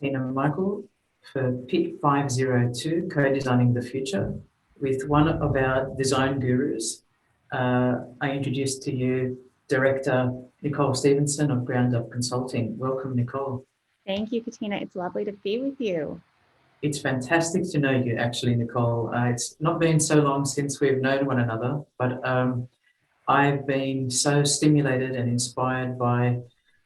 Tina Michael for PIT 502, Co-Designing the Future, with one of our design gurus. I introduce to you Director Nicole Stephensen of Ground Up Consulting. Welcome, Nicole. Thank you, Katina. It's lovely to be with you. It's fantastic to know you, actually, Nicole. It's not been so long since we've known one another, but I've been so stimulated and inspired by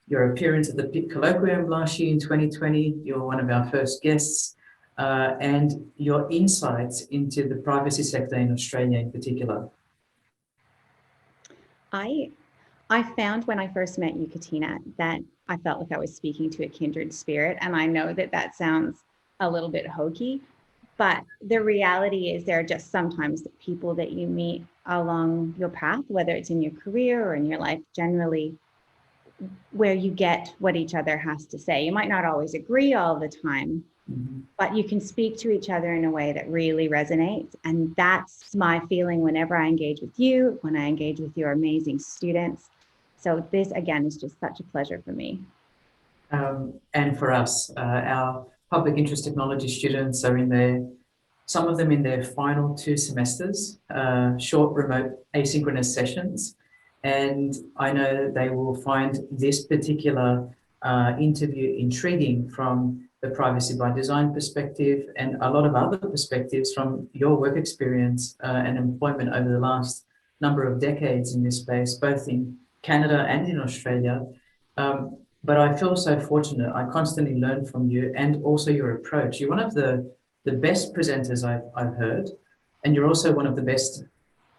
your appearance at the PIT Colloquium last year in 2020. You're one of our first guests, and your insights into the privacy sector in Australia in particular. I found when I first met you, Katina, that I felt like I was speaking to a kindred spirit. And I know that that sounds a little bit hokey, but the reality is there are just sometimes people that you meet along your path, whether it's in your career or in your life generally, where you get what each other has to say. You might not always agree all the time, but you can speak to each other in a way that really resonates. And that's my feeling whenever I engage with you, when I engage with your amazing students. So this, again, is just such a pleasure for me. And for us, our public interest technology students are in some of them in their final 2 semesters, short remote asynchronous sessions. And I know they will find this particular interview intriguing from the privacy by design perspective and a lot of other perspectives from your work experience and employment over the last number of decades in this space, both in Canada and in Australia. But I feel so fortunate. I constantly learn from you and also your approach. You're one of the best presenters I've heard, and you're also one of the best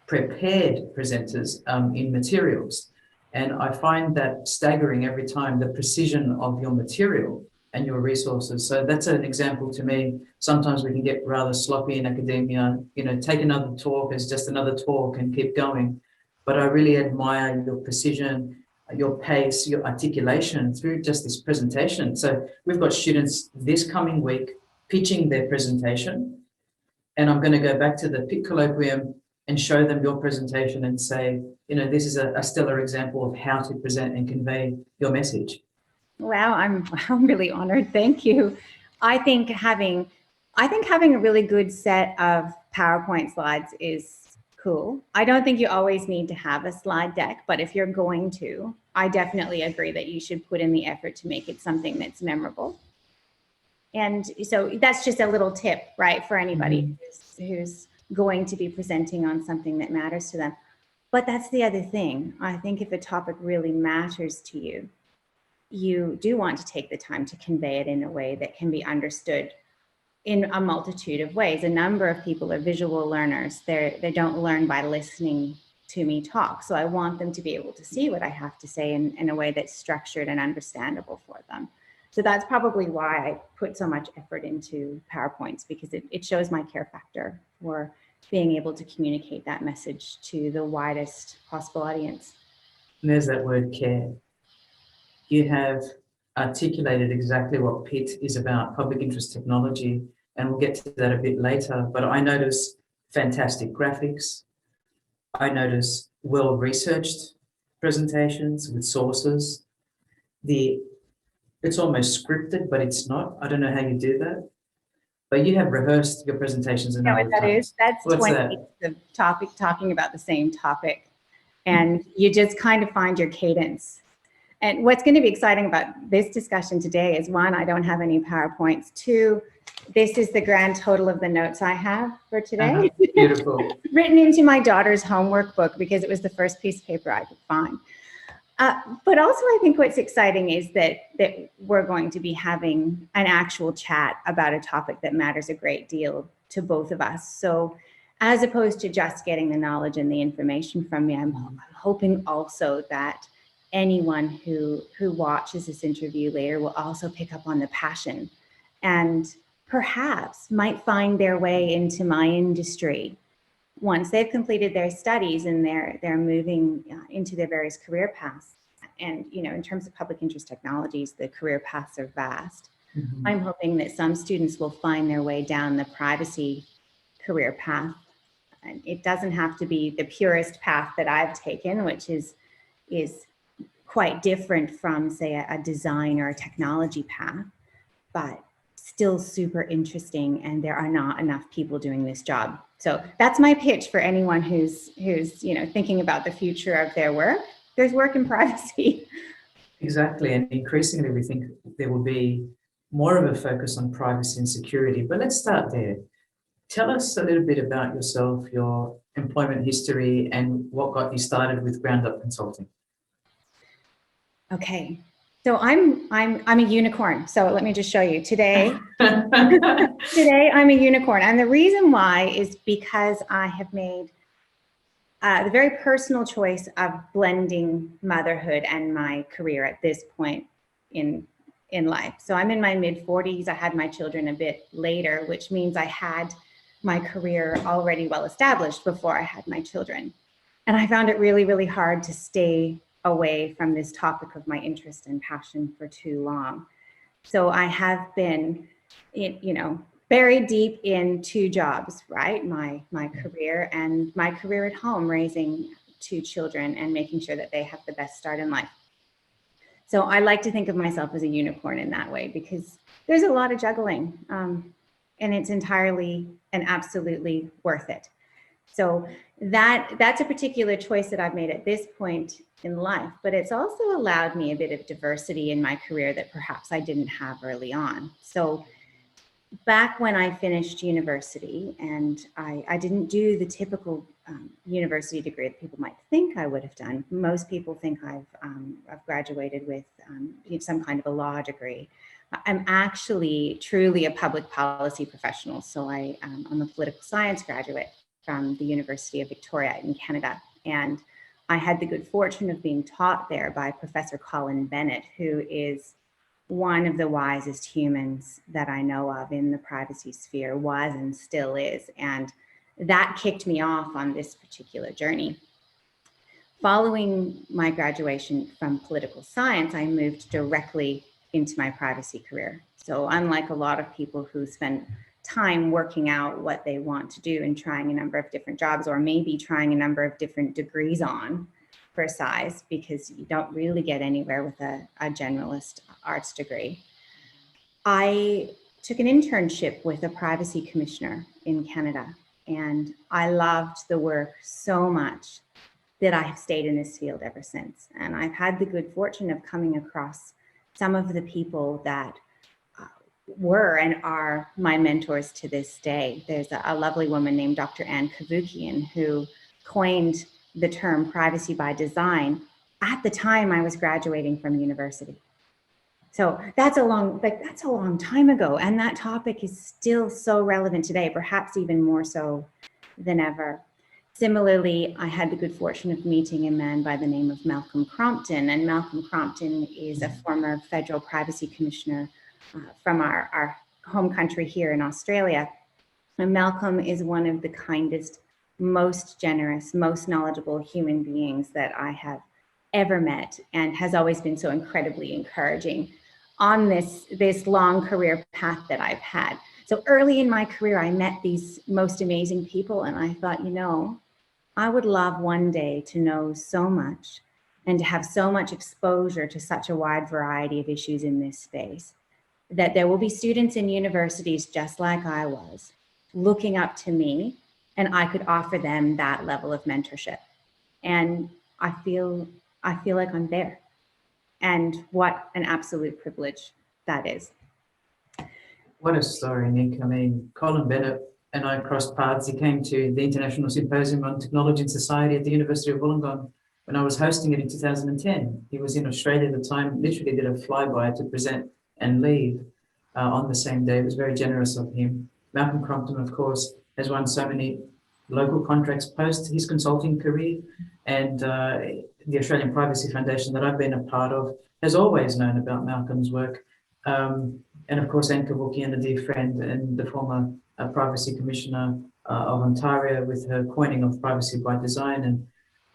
prepared presenters in materials. And I find that staggering every time, the precision of your material and your resources. So that's an example to me. Sometimes we can get rather sloppy in academia, take another talk as just another talk and keep going. But I really admire your precision, your pace, your articulation through just this presentation. So we've got students this coming week pitching their presentation, and I'm going to go back to the PIT Colloquium and show them your presentation and say, this is a stellar example of how to present and convey your message. Wow, I'm really honored. Thank you. I think having a really good set of PowerPoint slides is cool. I don't think you always need to have a slide deck, but if you're going to, I definitely agree that you should put in the effort to make it something that's memorable. And so that's just a little tip, right, for anybody who's going to be presenting on something that matters to them. But that's the other thing. I think if a topic really matters to you, you do want to take the time to convey it in a way that can be understood in a multitude of ways. A number of people are visual learners. They don't learn by listening to me talk. So I want them to be able to see what I have to say in a way that's structured and understandable for them. So that's probably why I put so much effort into PowerPoints, because it shows my care factor for being able to communicate that message to the widest possible audience. And there's that word care. You have articulated exactly what PIT is about, public interest technology, and we'll get to that a bit later. But I notice fantastic graphics. I notice well-researched presentations with sources. It's almost scripted, but it's not. I don't know how you do that. But you have rehearsed your presentations a number of times. That's 20 the topic talking about the same topic. And you just kind of find your cadence. And what's going to be exciting about this discussion today is, 1, I don't have any PowerPoints. 2, this is the grand total of the notes I have for today. Beautiful. Written into my daughter's homework book because it was the first piece of paper I could find. But also I think what's exciting is that we're going to be having an actual chat about a topic that matters a great deal to both of us. So as opposed to just getting the knowledge and the information from me, I'm hoping also that anyone who watches this interview later will also pick up on the passion and perhaps might find their way into my industry once they've completed their studies and they're moving into their various career paths. And in terms of public interest technologies, the career paths are vast. I'm hoping that some students will find their way down the privacy career path. And it doesn't have to be the purest path that I've taken, which is quite different from, say, a design or a technology path. but still super interesting, and there are not enough people doing this job. So that's my pitch for anyone who's thinking about the future of their work. There's work in privacy. Exactly, and increasingly we think there will be more of a focus on privacy and security. But let's start there. Tell us a little bit about yourself, your employment history, and what got you started with Ground Up Consulting. Okay, so I'm a unicorn. So let me just show you today. Today I'm a unicorn, and the reason why is because I have made the very personal choice of blending motherhood and my career at this point in life. So I'm in my mid-40s. I had my children a bit later, which means I had my career already well established before I had my children. And I found it really, really hard to stay away from this topic of my interest and passion for too long. So I have been, buried deep in two jobs, right? My career and my career at home, raising two children and making sure that they have the best start in life. So I like to think of myself as a unicorn in that way, because there's a lot of juggling, and it's entirely and absolutely worth it. So that's a particular choice that I've made at this point in life, but it's also allowed me a bit of diversity in my career that perhaps I didn't have early on. So back when I finished university, and I didn't do the typical university degree that people might think I would have done. Most people think I've graduated with some kind of a law degree. I'm actually truly a public policy professional. So I'm a political science graduate from the University of Victoria in Canada. And I had the good fortune of being taught there by Professor Colin Bennett, who is one of the wisest humans that I know of in the privacy sphere, was and still is. And that kicked me off on this particular journey. Following my graduation from political science, I moved directly into my privacy career. So unlike a lot of people who spend time working out what they want to do and trying a number of different jobs, or maybe trying a number of different degrees on for size, because you don't really get anywhere with a generalist arts degree. I took an internship with a privacy commissioner in Canada, and I loved the work so much that I have stayed in this field ever since. And I've had the good fortune of coming across some of the people that were and are my mentors to this day. There's a lovely woman named Dr. Ann Kavukian, who coined the term privacy by design at the time I was graduating from university. So that's a long time ago. And that topic is still so relevant today, perhaps even more so than ever. Similarly, I had the good fortune of meeting a man by the name of Malcolm Crompton. And Malcolm Crompton is a former federal privacy commissioner from our home country here in Australia. And Malcolm is one of the kindest, most generous, most knowledgeable human beings that I have ever met, and has always been so incredibly encouraging on this long career path that I've had. So early in my career, I met these most amazing people, and I thought, I would love one day to know so much and to have so much exposure to such a wide variety of issues in this space, that there will be students in universities just like I was, looking up to me, and I could offer them that level of mentorship. And I feel like I'm there. And what an absolute privilege that is. What a story, Nick. I mean, Colin Bennett and I crossed paths. He came to the International Symposium on Technology and Society at the University of Wollongong when I was hosting it in 2010. He was in Australia at the time, literally did a flyby to present and leave on the same day. It was very generous of him. Malcolm Crompton, of course, has won so many local contracts post his consulting career, and the Australian Privacy Foundation that I've been a part of has always known about Malcolm's work. And of course, Anne Kavukian, a dear friend and the former Privacy Commissioner of Ontario, with her coining of privacy by design. And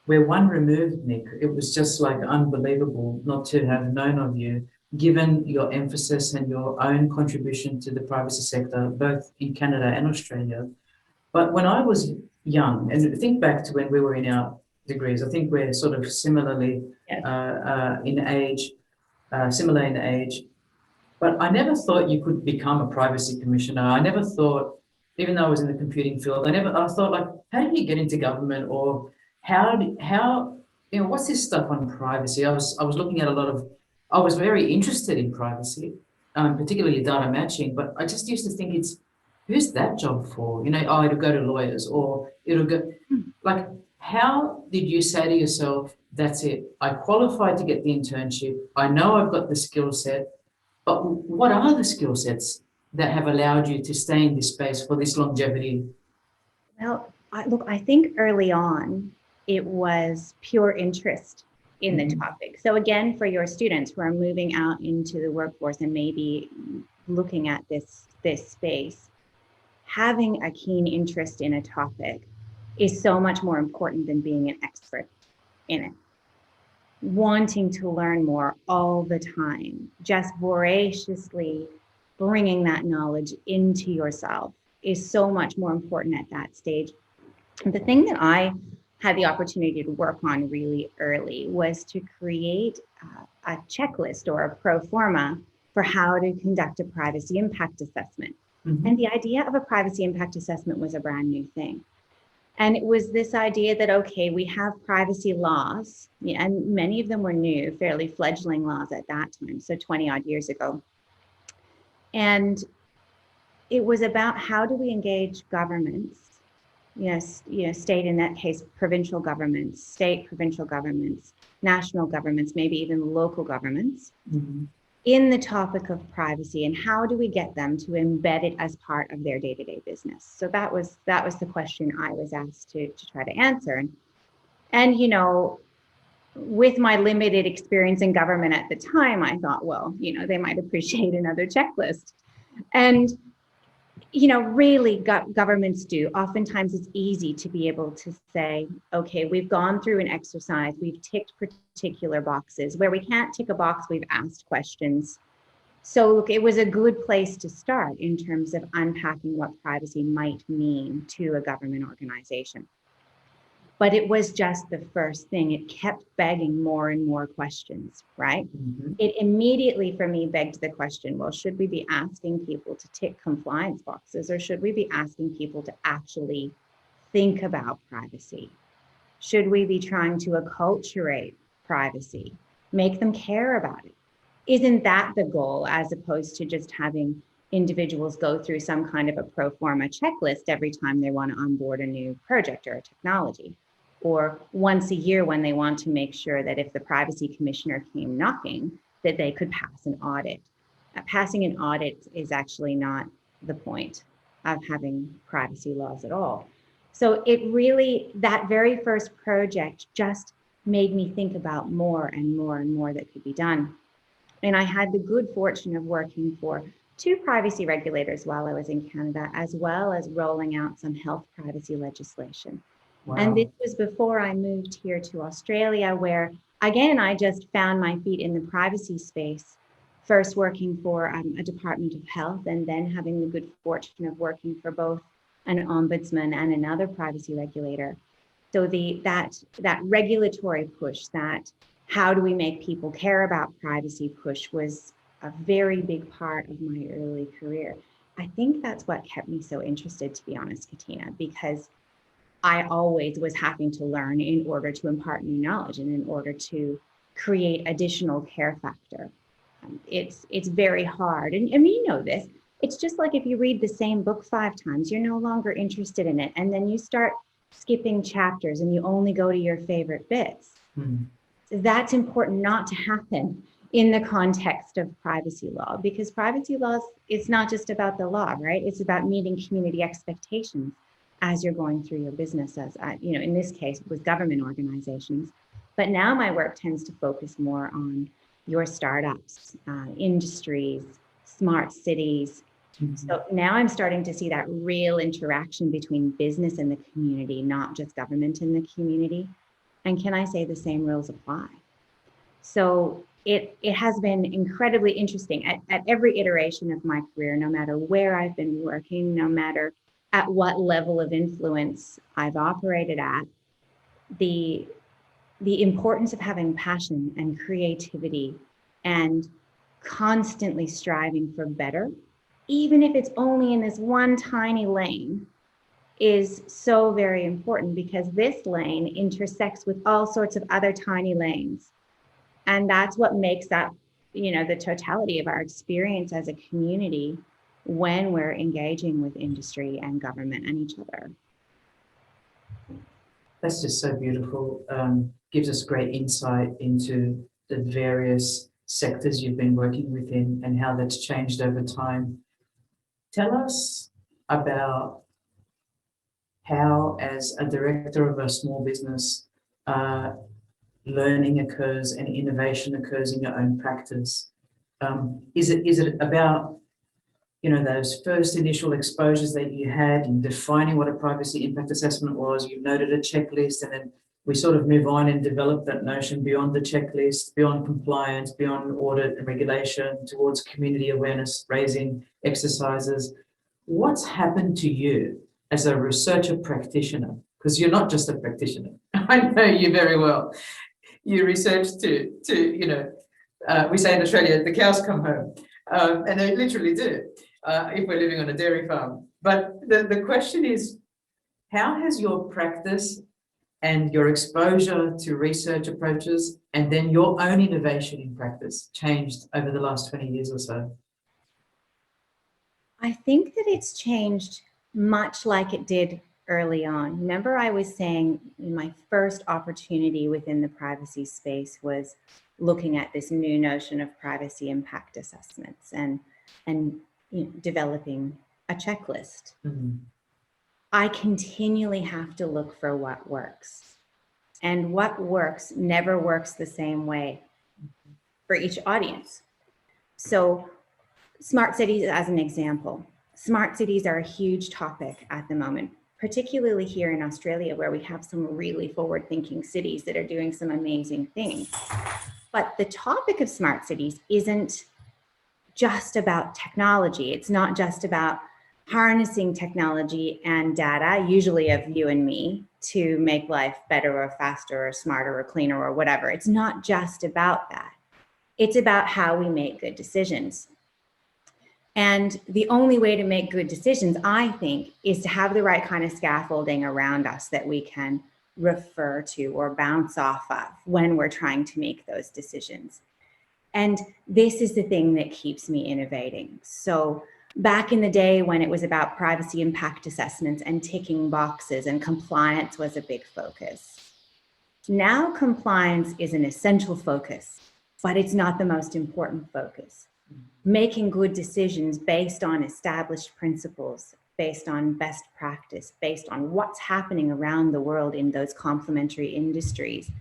we're one removed, Nick. It was just like unbelievable not to have known of you, given your emphasis and your own contribution to the privacy sector, both in Canada and Australia. But when I was young, and think back to when we were in our degrees, I think we're sort of similarly in age, similar in age. But I never thought you could become a privacy commissioner. I never thought, even though I was in the computing field, I thought like, how do you get into government, or how, what's this stuff on privacy? I was looking at a lot of, I was very interested in privacy, particularly data matching, but I just used to think who's that job for? Oh, it'll go to lawyers, or it'll go, like, how did you say to yourself, that's it, I qualified to get the internship, I know I've got the skill set, but what are the skill sets that have allowed you to stay in this space for this longevity? Well, look, I think early on it was pure interest in the Mhm. topic. So again, for your students who are moving out into the workforce and maybe looking at this space, having a keen interest in a topic is so much more important than being an expert in it. Wanting to learn more all the time, just voraciously bringing that knowledge into yourself is so much more important at that stage. The thing that I had the opportunity to work on really early was to create a checklist or a pro forma for how to conduct a privacy impact assessment. And Mhm. the idea of a privacy impact assessment was a brand new thing. And it was this idea that, okay, we have privacy laws, and many of them were new, fairly fledgling laws at that time, so 20 odd years ago. And it was about how do we engage governments, state, in that case, provincial governments, state, provincial governments, national governments, maybe even local governments, Mhm. in the topic of privacy, and how do we get them to embed it as part of their day-to-day business. So that was the question I was asked to try to answer. And with my limited experience in government at the time, I thought, well, they might appreciate another checklist. And really, governments do. Oftentimes, it's easy to be able to say, okay, we've gone through an exercise, we've ticked particular boxes. Where we can't tick a box, we've asked questions. So, look, it was a good place to start in terms of unpacking what privacy might mean to a government organization. But it was just the first thing. It kept begging more and more questions, right? Mhm. It immediately for me begged the question, well, should we be asking people to tick compliance boxes, or should we be asking people to actually think about privacy? Should we be trying to acculturate privacy, make them care about it? Isn't that the goal, as opposed to just having individuals go through some kind of a pro forma checklist every time they want to onboard a new project or a technology? Or once a year when they want to make sure that if the privacy commissioner came knocking, that they could pass an audit. Passing an audit is actually not the point of having privacy laws at all. So it really, that very first project just made me think about more and more and more that could be done. And I had the good fortune of working for two privacy regulators while I was in Canada, as well as rolling out some health privacy legislation. And this Wow. was before I moved here to Australia, where again, I just found my feet in the privacy space, first working for a Department of Health, and then having the good fortune of working for both an ombudsman and another privacy regulator. So that regulatory push, that how do we make people care about privacy push, was a very big part of my early career. I think that's what kept me so interested, to be honest, Katina, because I always was having to learn in order to impart new knowledge and in order to create additional care factor. It's very hard. And you know this. It's just like if you read the same book 5 times, you're no longer interested in it. And then you start skipping chapters and you only go to your favorite bits. Mhm. So that's important not to happen in the context of privacy law, because privacy laws, it's not just about the law, right? It's about meeting community expectations as you're going through your business, as in this case with government organizations. But now my work tends to focus more on your startups, industries, smart cities. Mhm. So now I'm starting to see that real interaction between business and the community, not just government and the community. And can I say the same rules apply? So it has been incredibly interesting at every iteration of my career, no matter where I've been working, no matter at what level of influence I've operated at, the the importance of having passion and creativity and constantly striving for better, even if it's only in this one tiny lane, is so very important, because this lane intersects with all sorts of other tiny lanes. And that's what makes that, the totality of our experience as a community when we're engaging with industry and government and each other. That's just so beautiful. Gives us great insight into the various sectors you've been working within and how that's changed over time. Tell us about how, as a director of a small business, learning occurs and innovation occurs in your own practice. Is it about those first initial exposures that you had in defining what a privacy impact assessment was? You noted a checklist, and then we sort of move on and develop that notion beyond the checklist, beyond compliance, beyond audit and regulation, towards community awareness raising exercises. What's happened to you as a researcher practitioner? Because you're not just a practitioner. I know you very well. You research we say in Australia, the cows come home. And they literally do, if we're living on a dairy farm. But the question is, how has your practice and your exposure to research approaches and then your own innovation in practice changed over the last 20 years or so? I think that it's changed much like it did early on. Remember, I was saying my first opportunity within the privacy space was looking at this new notion of privacy impact assessments and developing a checklist. Mm-hmm. I continually have to look for what works. And what works never works the same way for each audience. So smart cities as an example. Smart cities are a huge topic at the moment, particularly here in Australia, where we have some really forward-thinking cities that are doing some amazing things. But the topic of smart cities isn't just about technology. It's not just about harnessing technology and data, usually of you and me, to make life better or faster or smarter or cleaner or whatever. It's not just about that. It's about how we make good decisions. And the only way to make good decisions, I think, is to have the right kind of scaffolding around us that we can refer to or bounce off of when we're trying to make those decisions. And this is the thing that keeps me innovating. So back in the day when it was about privacy impact assessments and ticking boxes and compliance was a big focus. Now compliance is an essential focus, but it's not the most important focus. Making good decisions based on established principles, based on best practice, based on what's happening around the world in those complementary industries,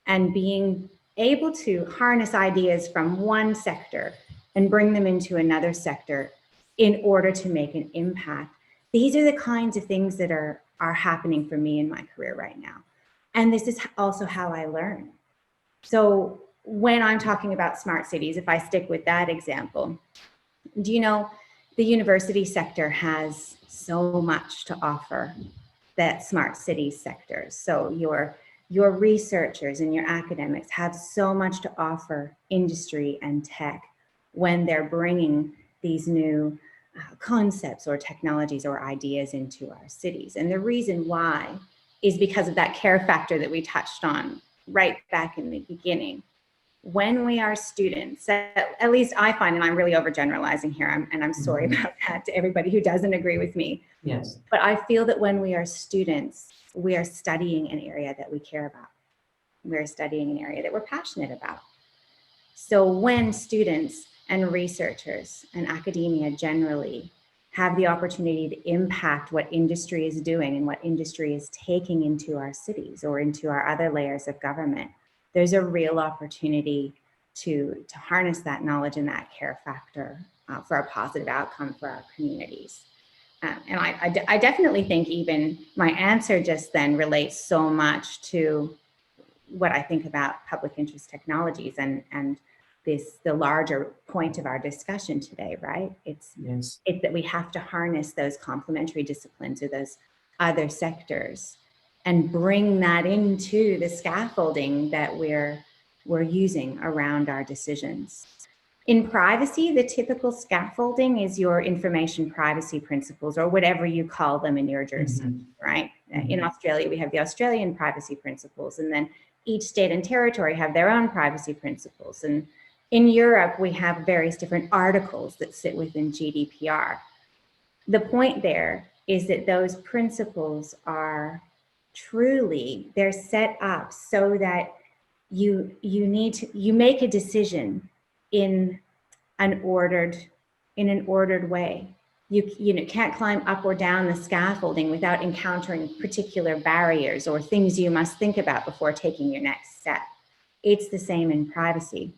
and being able to harness ideas from one sector and bring them into another sector in order to make an impact. These are the kinds of things that are happening for me in my career right now. And this is also how I learn. So when I'm talking about smart cities, if I stick with that example, do you know the university sector has so much to offer that smart cities sector. So your researchers and your academics have so much to offer industry and tech when they're bringing these new concepts or technologies or ideas into our cities. And the reason why is because of that care factor that we touched on right back in the beginning. When we are students, at least I find, and I'm really overgeneralizing here, and I'm sorry about that to everybody who doesn't agree with me. Yes. But I feel that when we are students, we are studying an area that we care about. We're studying an area that we're passionate about. So when students and researchers and academia generally have the opportunity to impact what industry is doing and what industry is taking into our cities or into our other layers of government, there's a real opportunity to harness that knowledge and that care factor for a positive outcome for our communities. And I definitely think even my answer just then relates so much to what I think about public interest technologies and the larger point of our discussion today, right? It's that we have to harness those complementary disciplines or those other sectors and bring that into the scaffolding that we're using around our decisions. In privacy, the typical scaffolding is your information privacy principles, or whatever you call them in your jurisdiction, right? In Australia, we have the Australian privacy principles, and then each state and territory have their own privacy principles. And in Europe, we have various different articles that sit within GDPR. The point there is that those principles are truly, they're set up so that you make a decision in an ordered way. You can't climb up or down the scaffolding without encountering particular barriers or things you must think about before taking your next step. It's the same in privacy.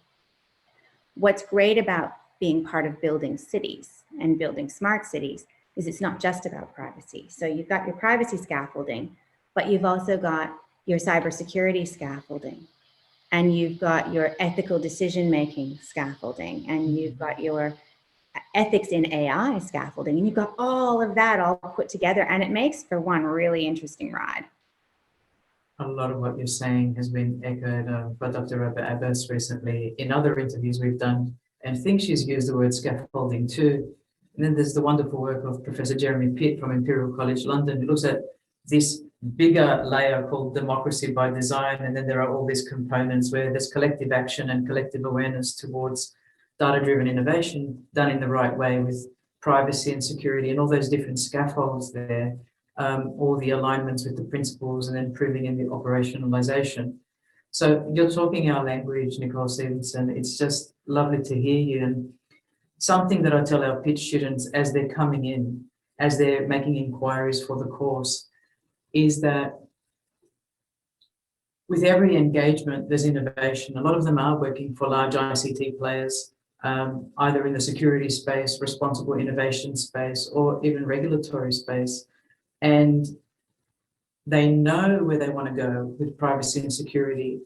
What's great about being part of building cities and building smart cities is it's not just about privacy. So you've got your privacy scaffolding, but you've also got your cybersecurity scaffolding, and you've got your ethical decision-making scaffolding, and you've got your ethics in AI scaffolding, and you've got all of that all put together, and it makes for one really interesting ride. A lot of what you're saying has been echoed by Dr. Robert Abbas recently in other interviews we've done, and I think she's used the word scaffolding too. And then there's the wonderful work of Professor Jeremy Pitt from Imperial College London, who looks at this bigger layer called democracy by design, and then there are all these components where there's collective action and collective awareness towards data-driven innovation done in the right way with privacy and security and all those different scaffolds there, all the alignments with the principles and then proving in the operationalization. So you're talking our language, Nicole Stephensen. It's just lovely to hear you. And something that I tell our pitch students as they're coming in, as they're making inquiries for the course, is that with every engagement, there's innovation. A lot of them are working for large ICT players, either in the security space, responsible innovation space, or even regulatory space. And they know where they want to go with privacy and security.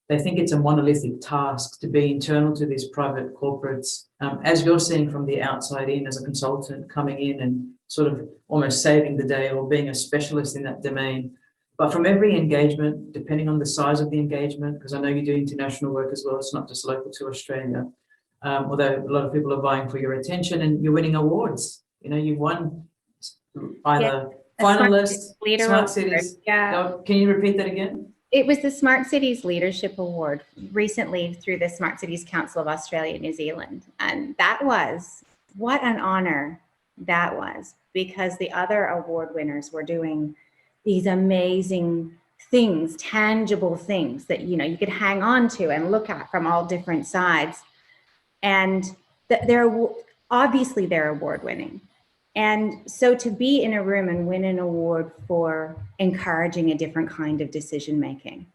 They think it's a monolithic task to be internal to these private corporates, as you're seeing from the outside in as a consultant coming in and sort of almost saving the day or being a specialist in that domain. But from every engagement, depending on the size of the engagement, because I know you do international work as well, it's not just local to Australia, although a lot of people are vying for your attention and you're winning awards. You know, you've won either finalists, Smart Cities. Yeah. Can you repeat that again? It was the Smart Cities Leadership Award recently through the Smart Cities Council of Australia, New Zealand. And that was, what an honor that was, because the other award winners were doing these amazing things, tangible things that, you know, you could hang on to and look at from all different sides. And obviously they're award winning. And so to be in a room and win an award for encouraging a different kind of decision making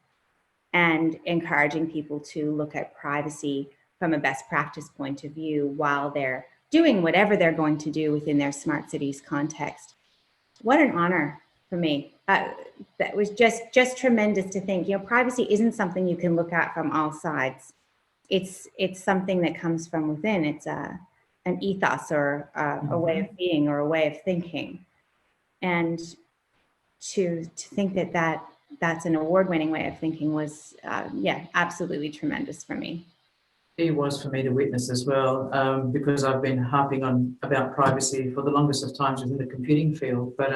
and encouraging people to look at privacy from a best practice point of view while they're doing whatever they're going to do within their smart cities context. What an honor for me. That was just tremendous to think, you know, privacy isn't something you can look at from all sides. It's something that comes from within. It's an ethos or a way of being or a way of thinking. And to think that's an award-winning way of thinking was, yeah, absolutely tremendous for me. It was for me to witness as well, because I've been harping on about privacy for the longest of times within the computing field. But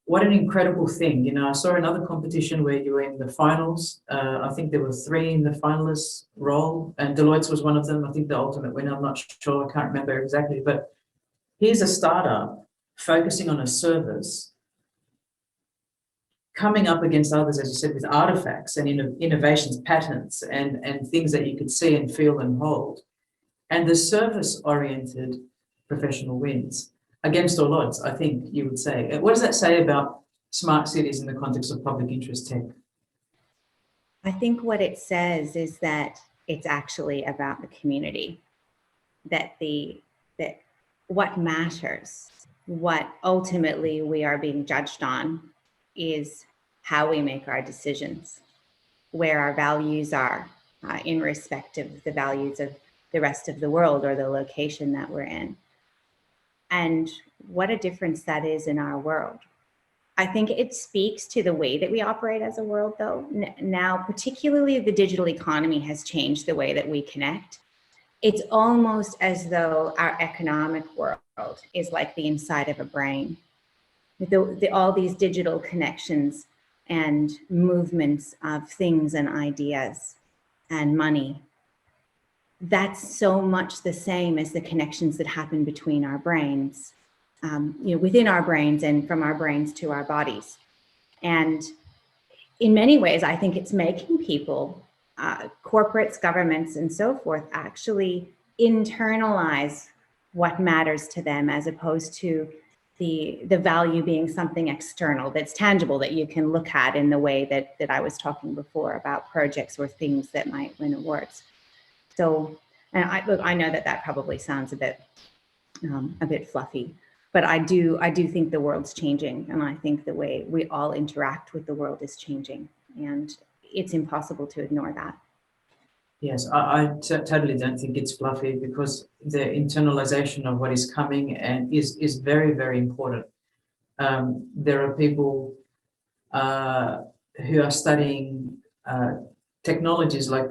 what an incredible thing. You know, I saw another competition where you were in the finals. I think there were 3 in the finalists role, and Deloitte's was one of them. I think the ultimate winner, I'm not sure, I can't remember exactly. But here's a startup focusing on a service, coming up against others, as you said, with artifacts and innovations, patents, and things that you could see and feel and hold. And the service-oriented professional wins against all odds, I think you would say. What does that say about smart cities in the context of public interest tech? I think what it says is that it's actually about the community, that what matters, what ultimately we are being judged on is how we make our decisions, where our values are in respect of the values of the rest of the world or the location that we're in. And what a difference that is in our world. I think it speaks to the way that we operate as a world, though. Now, particularly the digital economy has changed the way that we connect. it's almost as though our economic world is like the inside of a brain. All these digital connections and movements of things and ideas and money. That's so much the same as the connections that happen between our brains, within our brains and from our brains to our bodies. And in many ways, I think it's making people, corporates, governments, and so forth, actually internalize what matters to them, as opposed to the value being something external that's tangible that you can look at in the way that I was talking before about projects or things that might win awards. So, and I know that probably sounds a bit fluffy, but I do think the world's changing, and I think the way we all interact with the world is changing, and it's impossible to ignore that. Yes, I totally don't think it's fluffy, because the internalization of what is coming and is very, very important. There are people who are studying technologies like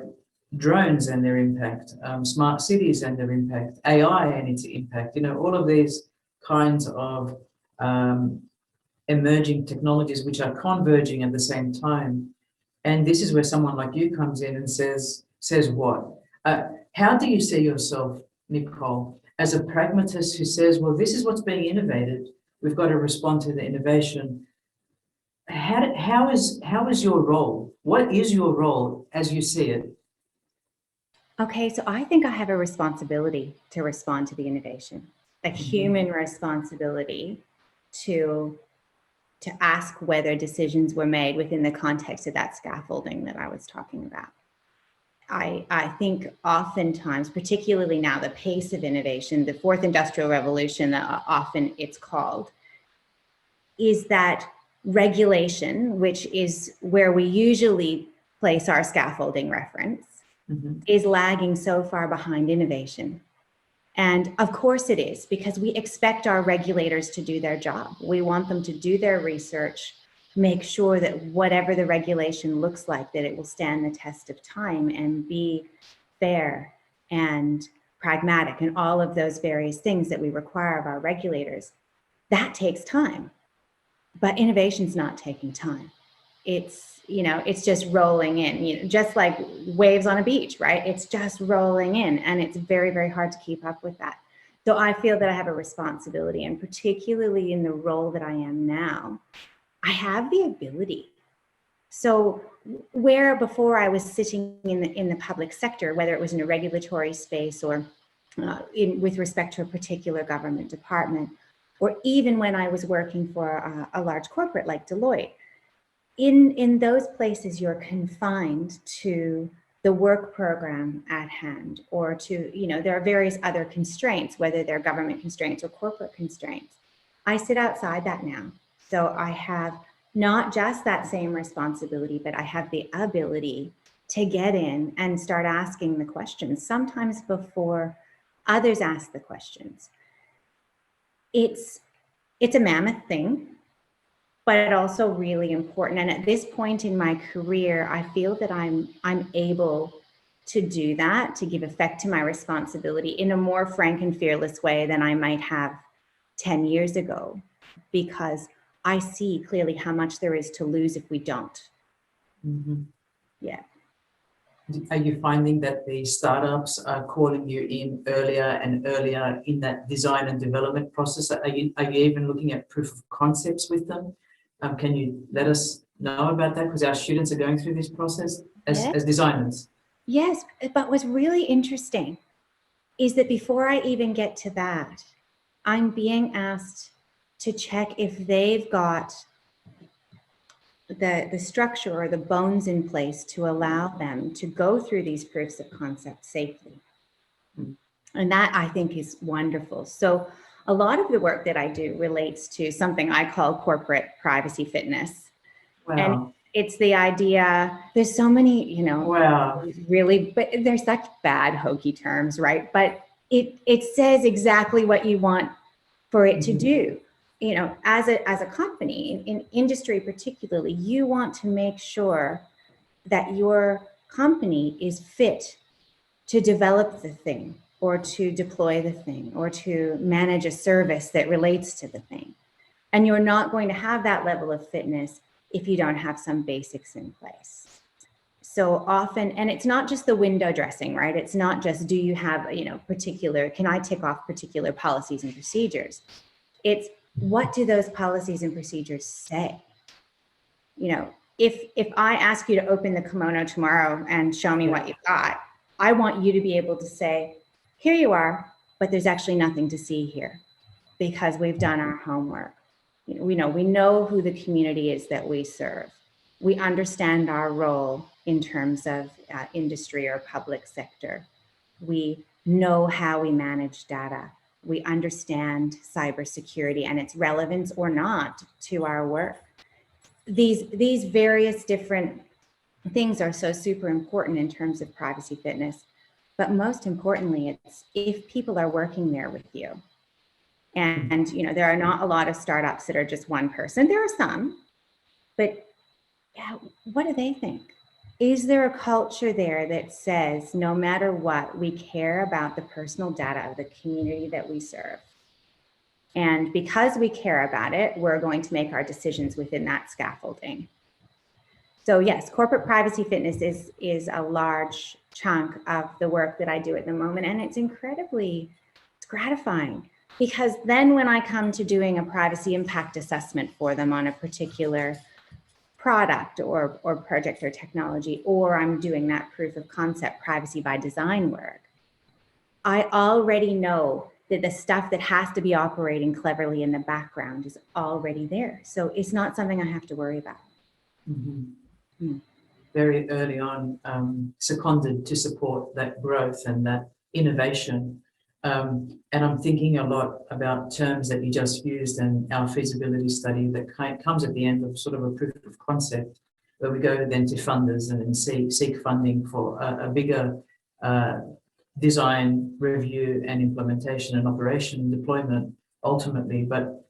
drones and their impact, smart cities and their impact, AI and its impact, all of these kinds of emerging technologies which are converging at the same time. And this is where someone like you comes in and says what? How do you see yourself, Nicole, as a pragmatist who says, well, this is what's being innovated, we've got to respond to the innovation? How is your role? What is your role as you see it? Okay, so I think I have a responsibility to respond to the innovation, a human responsibility to ask whether decisions were made within the context of that scaffolding that I was talking about. I think oftentimes, particularly now, the pace of innovation, the fourth industrial revolution, often it's called, is that regulation, which is where we usually place our scaffolding reference, is lagging so far behind innovation. And of course it is, because we expect our regulators to do their job. We want them to do their research, make sure that whatever the regulation looks like, that it will stand the test of time and be fair and pragmatic and all of those various things that we require of our regulators. That takes time, but innovation's not taking time. It's just rolling in, just like waves on a beach, right? It's just rolling in, and it's very, very hard to keep up with that. So I feel that I have a responsibility, and particularly in the role that I am now, I have the ability. So where before I was sitting in the public sector, whether it was in a regulatory space or with respect to a particular government department, or even when I was working for a large corporate like Deloitte, in those places, you're confined to the work program at hand, or to, there are various other constraints, whether they're government constraints or corporate constraints. I sit outside that now. So I have not just that same responsibility, but I have the ability to get in and start asking the questions, sometimes before others ask the questions. It's a mammoth thing, but also really important. And at this point in my career, I feel that I'm able to do that, to give effect to my responsibility in a more frank and fearless way than I might have 10 years ago, because I see clearly how much there is to lose if we don't. Yeah. Are you finding that the startups are calling you in earlier and earlier in that design and development process? Are you even looking at proof of concepts with them? Can you let us know about that? Because our students are going through this process as designers. Yes, but what's really interesting is that before I even get to that, I'm being asked to check if they've got the structure or the bones in place to allow them to go through these proofs of concept safely. And that, I think, is wonderful. So a lot of the work that I do relates to something I call corporate privacy fitness. Wow. And it's the idea, there's so many, wow. really, but they're such bad hokey terms, right? But it says exactly what you want for it to do. As a company, in industry particularly, you want to make sure that your company is fit to develop the thing or to deploy the thing or to manage a service that relates to the thing. And you're not going to have that level of fitness if you don't have some basics in place. So often, and it's not just the window dressing, right? It's not just, do you have, particular, can I tick off particular policies and procedures? It's, what do those policies and procedures say? If I ask you to open the kimono tomorrow and show me what you've got, I want you to be able to say, here you are, but there's actually nothing to see here because we've done our homework. We know who the community is that we serve. We understand our role in terms of industry or public sector. We know how we manage data. We understand cybersecurity and its relevance or not to our work. These various different things are so super important in terms of privacy fitness. But most importantly, it's if people are working there with you. And there are not a lot of startups that are just one person. There are some, but what do they think? Is there a culture there that says, no matter what, we care about the personal data of the community that we serve? And because we care about it, we're going to make our decisions within that scaffolding. So yes, corporate privacy fitness is a large chunk of the work that I do at the moment. And it's gratifying. Because then when I come to doing a privacy impact assessment for them on a particular product or project or technology, or I'm doing that proof of concept privacy by design work, I already know that the stuff that has to be operating cleverly in the background is already there. So it's not something I have to worry about. Mm-hmm. Very early on, seconded to support that growth and that innovation. And I'm thinking a lot about terms that you just used and our feasibility study that comes at the end of sort of a proof of concept, where we go then to funders and seek funding for a bigger design, review and implementation and operation and deployment ultimately. But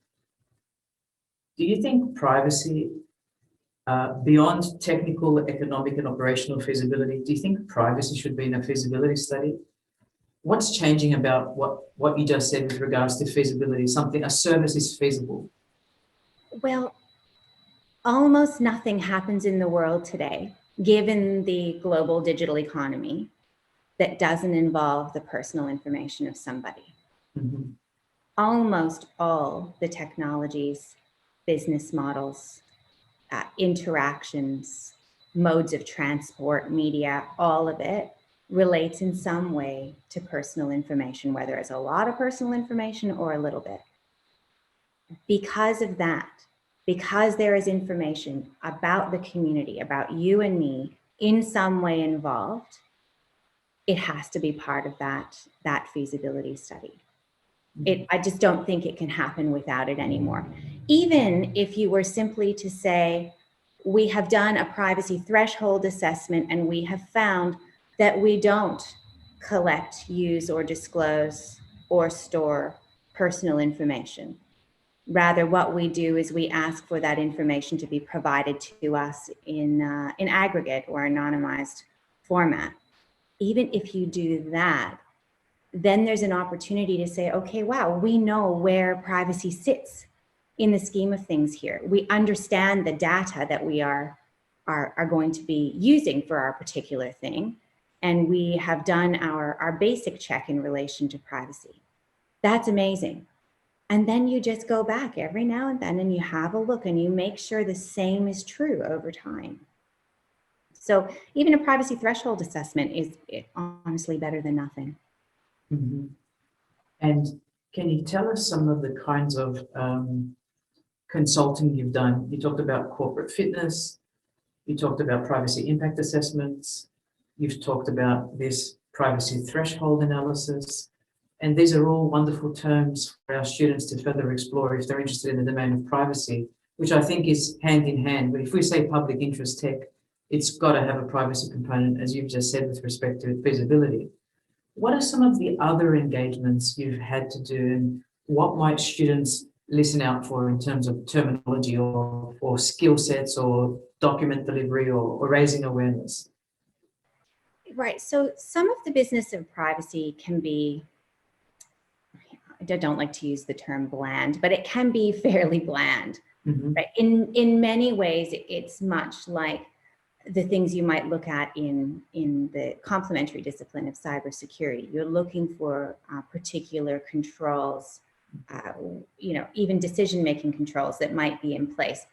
do you think privacy, beyond technical, economic and operational feasibility, do you think privacy should be in a feasibility study? What's changing about what you just said with regards to feasibility? A service is feasible. Well, almost nothing happens in the world today, given the global digital economy, that doesn't involve the personal information of somebody. Mm-hmm. Almost all the technologies, business models, interactions, modes of transport, media, all of it relates in some way to personal information, whether it's a lot of personal information or a little bit. Because of that, because there is information about the community, about you and me in some way involved, it has to be part of that feasibility study. I just don't think it can happen without it anymore. Even if you were simply to say, we have done a privacy threshold assessment and we have found that we don't collect, use, or disclose or store personal information. Rather, what we do is we ask for that information to be provided to us in aggregate or anonymized format. Even if you do that, then there's an opportunity to say, okay, wow, we know where privacy sits in the scheme of things here. We understand the data that we are going to be using for our particular thing. And we have done our basic check in relation to privacy. That's amazing. And then you just go back every now and then and you have a look and you make sure the same is true over time. So even a privacy threshold assessment is honestly better than nothing. Mm-hmm. And can you tell us some of the kinds of consulting you've done? You talked about corporate fitness, you talked about privacy impact assessments, you've talked about this privacy threshold analysis, and these are all wonderful terms for our students to further explore if they're interested in the domain of privacy, which I think is hand in hand. But if we say public interest tech, it's got to have a privacy component, as you've just said, with respect to feasibility. What are some of the other engagements you've had to do, and what might students listen out for in terms of terminology or skill sets or document delivery or raising awareness? Right. So some of the business of privacy can be, I don't like to use the term bland, but it can be fairly bland. Mhm. Right. In many ways, it's much like the things you might look at in the complementary discipline of cybersecurity. You're looking for particular controls, even decision-making controls that might be in place,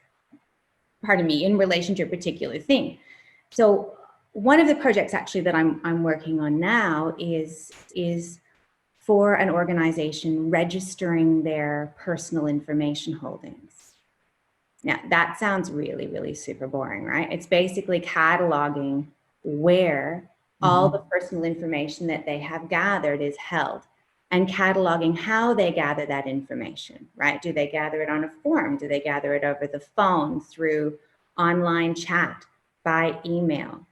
pardon me, in relation to a particular thing. So one of the projects actually that I'm working on now is for an organization registering their personal information holdings. Now, that sounds really, really super boring, right? It's basically cataloging where all the personal information that they have gathered is held and cataloging how they gather that information, right? Do they gather it on a form? Do they gather it over the phone, through online chat, by email,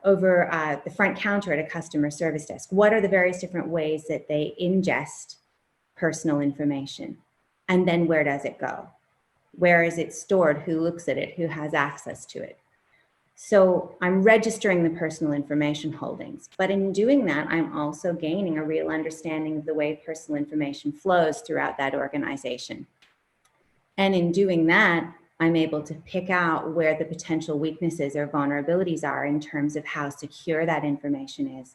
over the front counter at a customer service desk? What are the various different ways that they ingest personal information? And then where does it go? Where is it stored? Who looks at it? Who has access to it? So I'm registering the personal information holdings, but in doing that, I'm also gaining a real understanding of the way personal information flows throughout that organization. And in doing that, I'm able to pick out where the potential weaknesses or vulnerabilities are in terms of how secure that information is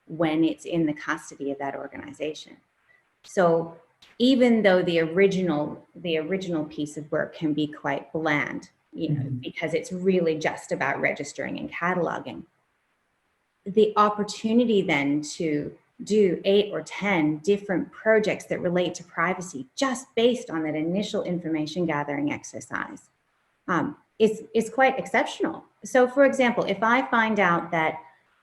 when it's in the custody of that organization. So even though the original piece of work can be quite bland, because it's really just about registering and cataloging, the opportunity then to do 8 or 10 different projects that relate to privacy just based on that initial information gathering exercise is quite exceptional. So for example, if I find out that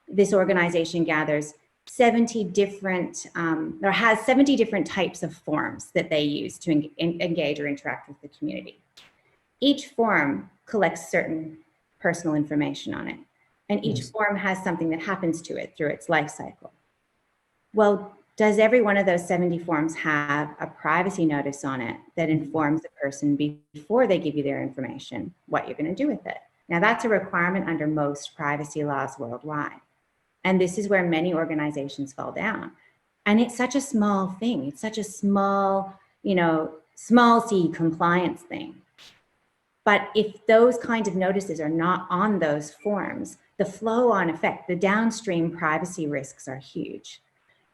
this organization gathers 70 different, or has 70 different types of forms that they use to engage or interact with the community. Each form collects certain personal information on it, and each form has something that happens to it through its life cycle. Well, does every one of those 70 forms have a privacy notice on it that informs the person before they give you their information what you're going to do with it? Now, that's a requirement under most privacy laws worldwide. And this is where many organizations fall down. And it's such a small thing. It's such a small, small c compliance thing. But if those kinds of notices are not on those forms, the flow-on effect, the downstream privacy risks are huge.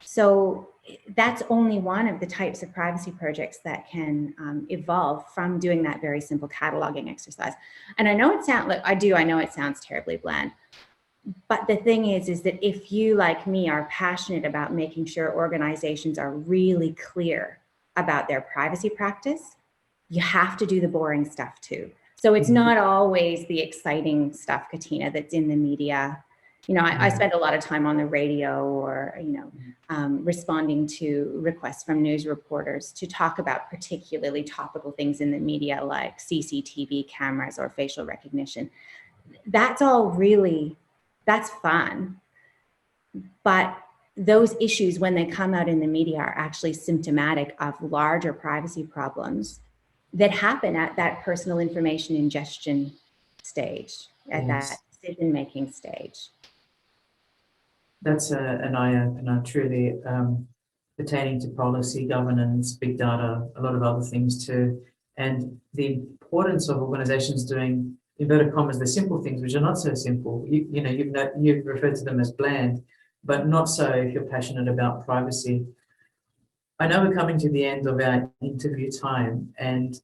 So that's only one of the types of privacy projects that can evolve from doing that very simple cataloging exercise. And I know it sounds terribly bland. But the thing is that if you, like me, are passionate about making sure organizations are really clear about their privacy practice, you have to do the boring stuff too. So it's not always the exciting stuff, Katina, that's in the media. I spend a lot of time on the radio or, responding to requests from news reporters to talk about particularly topical things in the media like CCTV cameras or facial recognition. That's all really, that's fun. But those issues, when they come out in the media, are actually symptomatic of larger privacy problems that happen at that personal information ingestion stage, at that decision-making stage. That's an eye-opener, truly, pertaining to policy, governance, big data, a lot of other things too. And the importance of organizations doing, inverted commas, the simple things, which are not so simple. You've referred to them as bland, but not so if you're passionate about privacy. I know we're coming to the end of our interview time, and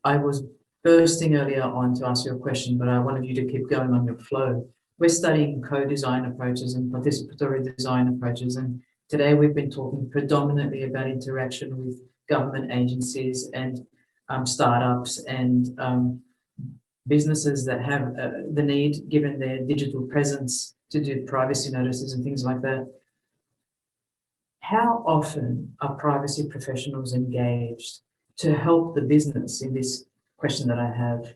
I was bursting earlier on to ask you a question, but I wanted you to keep going on your flow. We're studying co-design approaches and participatory design approaches, and today we've been talking predominantly about interaction with government agencies and startups and businesses that have the need, given their digital presence, to do privacy notices and things like that. How often are privacy professionals engaged to help the business, in this question that I have,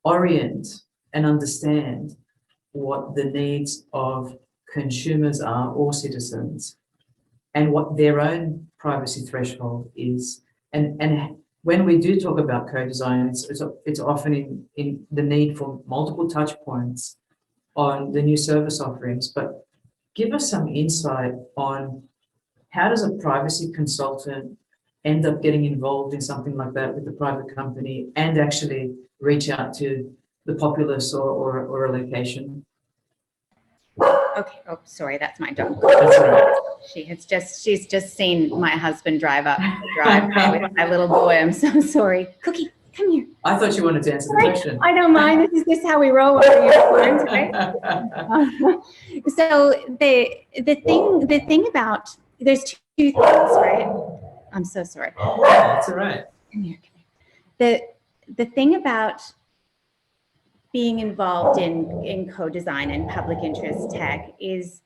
orient and understand what the needs of consumers are, or citizens, and what their own privacy threshold is? And when we do talk about co-design, it's often in the need for multiple touch points on the new service offerings, but give us some insight on how does a privacy consultant end up getting involved in something like that with the private company and actually reach out to the populace or a location? Okay. Oh, sorry, that's my dog. That's all right. She's just seen my husband drive up the driveway with my little boy. I'm so sorry. Cookie, come here. I thought you wanted to answer the question. I don't mind. This is how we roll with unicorns, right? So the thing about, there's two things, right? I'm so sorry. That's all right. Come here. The thing about being involved in co-design and public interest tech is,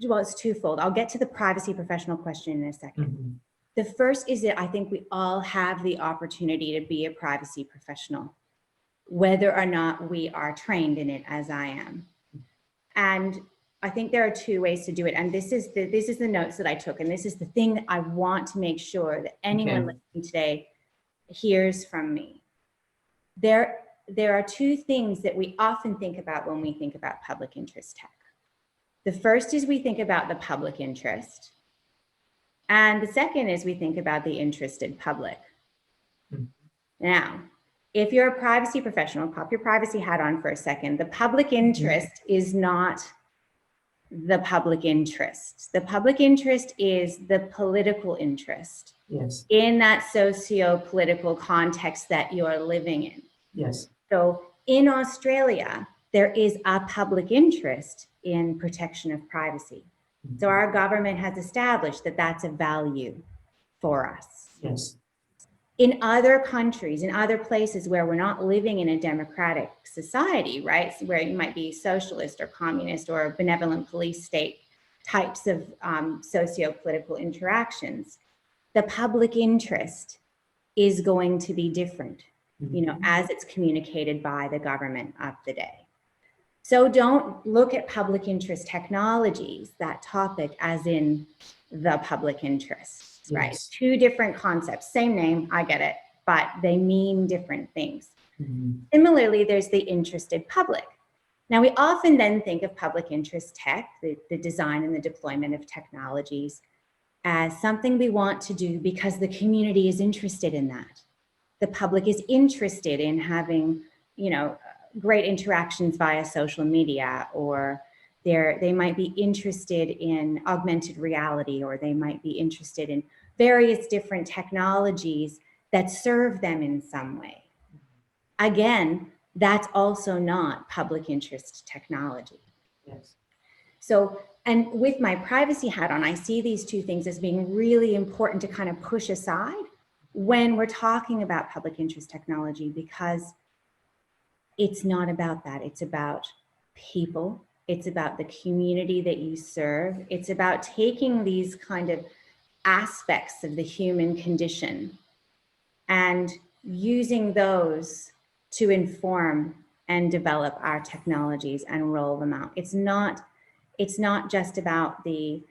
well, it's twofold. I'll get to the privacy professional question in a second. Mm-hmm. The first is that I think we all have the opportunity to be a privacy professional, whether or not we are trained in it, as I am. And I think there are two ways to do it. And this is the notes that I took. And this is the thing that I want to make sure that anyone listening today hears from me. There are two things that we often think about when we think about public interest tech. The first is we think about the public interest. And the second is we think about the interested public. Now, if you're a privacy professional, pop your privacy hat on for a second. The public interest is not the public interest. The public interest is the political interest. Yes. In that socio-political context that you're living in. Yes. So in Australia, there is a public interest in protection of privacy. So our government has established that that's a value for us. Yes. In other countries, in other places where we're not living in a democratic society, right? So where you might be socialist or communist or benevolent police state types of socio-political interactions, the public interest is going to be different, you know, as it's communicated by the government of the day. So don't look at public interest technologies, that topic, as in the public interest, right? Yes. Two different concepts, same name, I get it, but they mean different things. Similarly, there's the interested public. Now, we often then think of public interest tech, the design and the deployment of technologies, as something we want to do because the community is interested in that. The public is interested in having, you know, great interactions via social media, or they might be interested in augmented reality, or they might be interested in various different technologies that serve them in some way. Again, that's also not public interest technology. Yes. So, and with my privacy hat on, I see these two things as being really important to kind of push aside when we're talking about public interest technology, because it's not about that. It's about people. It's about the community that you serve. It's about taking these kind of aspects of the human condition and using those to inform and develop our technologies and roll them out. It's not just about the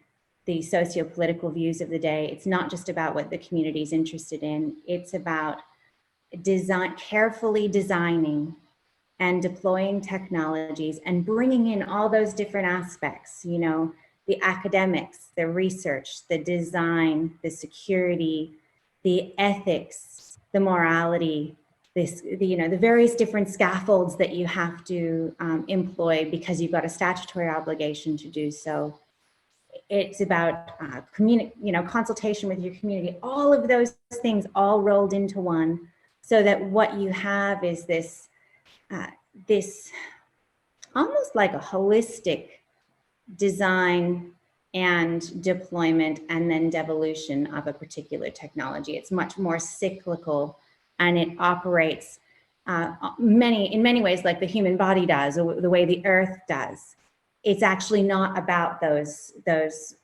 socio-political views of the day. It's not just about what the community is interested in. It's about carefully designing and deploying technologies and bringing in all those different aspects, you know, the academics, the research, the design, the security, the ethics, the morality, the various different scaffolds that you have to employ because you've got a statutory obligation to do so. It's about consultation with your community, all of those things all rolled into one, so that what you have is this almost like a holistic design and deployment and then devolution of a particular technology. It's much more cyclical, and it operates in many ways like the human body does, or the way the earth does. It's actually not about those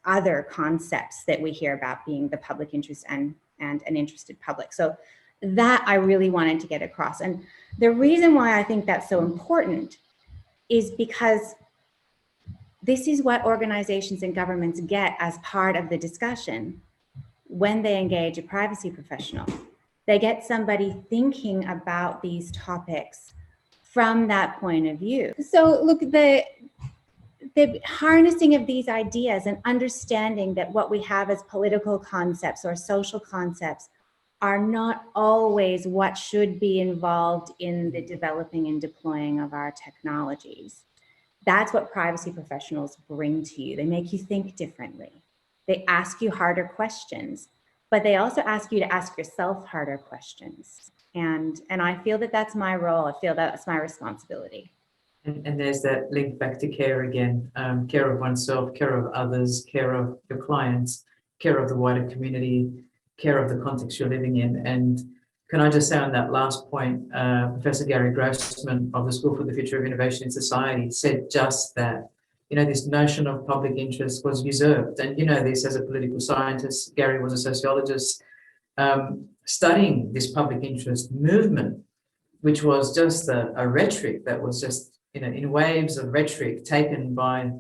other concepts that we hear about, being the public interest and an interested public. So that I really wanted to get across. And the reason why I think that's so important is because this is what organizations and governments get as part of the discussion when they engage a privacy professional. They get somebody thinking about these topics from that point of view. So look, the harnessing of these ideas and understanding that what we have as political concepts or social concepts are not always what should be involved in the developing and deploying of our technologies. That's what privacy professionals bring to you. They make you think differently. They ask you harder questions, but they also ask you to ask yourself harder questions. And I feel that that's my role. I feel that's my responsibility. And there's that link back to care again, care of oneself, care of others, care of your clients, care of the wider community, care of the context you're living in. And can I just say on that last point, Professor Gary Grossman of the School for the Future of Innovation in Society said just that. You know, this notion of public interest was usurped. And you know this as a political scientist. Gary was a sociologist studying this public interest movement, which was just a rhetoric that was just, you know, in waves of rhetoric taken by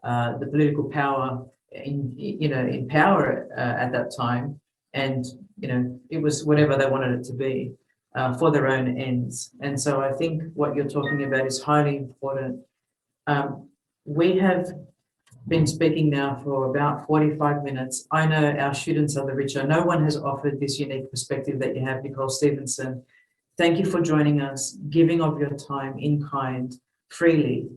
the political power in power at that time. And, you know, it was whatever they wanted it to be for their own ends. And so I think what you're talking about is highly important. We have been speaking now for about 45 minutes. I know our students are the richer. No one has offered this unique perspective that you have, Nicole Stephensen. Thank you for joining us, giving of your time in kind, freely,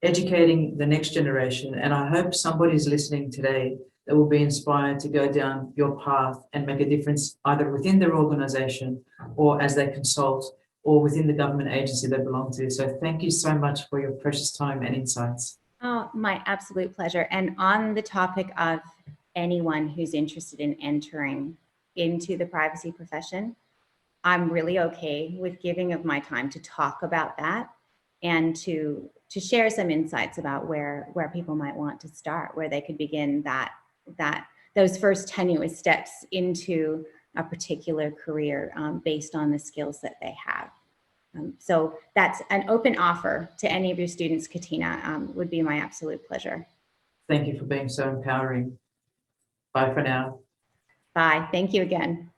educating the next generation. And I hope somebody's listening today that will be inspired to go down your path and make a difference either within their organization or as they consult or within the government agency they belong to. So thank you so much for your precious time and insights. Oh, my absolute pleasure. And on the topic of anyone who's interested in entering into the privacy profession, I'm really okay with giving of my time to talk about that and to share some insights about where people might want to start, where they could begin those first tenuous steps into a particular career based on the skills that they have. So that's an open offer to any of your students, Katina, would be my absolute pleasure. Thank you for being so empowering. Bye for now. Bye. Thank you again.